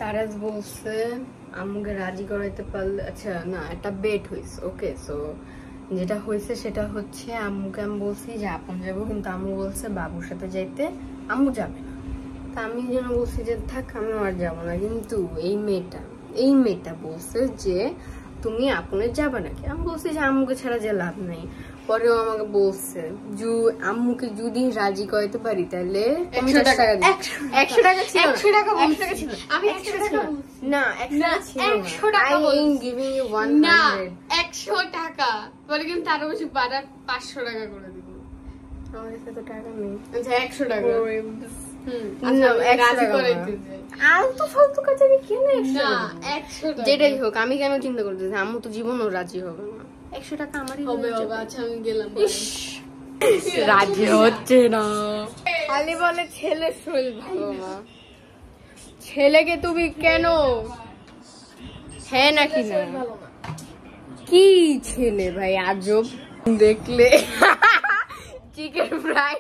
তারাজ বলছে আম্মুকে রাজি করাইতে পারলে, আচ্ছা না একটা বেট হয়েছে। ওকে, সো যেটা হয়েছে সেটা হচ্ছে আম্মুকে আমি বলছি যে আপন যাবো, কিন্তু আম্মু বলছে বাবুর সাথে যাইতে, আম্মু যাবে না। তা আমি যেন বলছি যে থাক আমি আর যাবো না, কিন্তু এই মেয়েটা বলছে যে তুমি আপনে যাবে নাকি। আমি বলছি যে আম্মুকে ছাড়া যে লাভ নেই। পরেও আমাকে বলছে আম্মুকে যদি রাজি করাইতে পারি তাহলে 100 টাকা দিই। 100 টাকা ছিল, 100 টাকা ছিল। আমি 100 টাকা না, 100 টাকা আই এম গিভিং ইউ 100 না 100 টাকা বলে, কিন্তু তার বেশি বাড়া 500 টাকা করে দিব। আমার কাছে তো টাকা নেই। আচ্ছা 100 টাকা যেটাই হোক, আমি কেন চিন্তা করতেছি, আম্মু তো জীবনও রাজি হবে না। 100 টাকা আমারই হবে। আচ্ছা আমি গেলাম। রাজি হচ্ছে না, খালি বলে ছেলে শরীর ভালো না। ছেলেকে তুমি কেন হ্যাঁ নাকি না? কি ছেলে ভাই আজব দেখলে। Chicken fry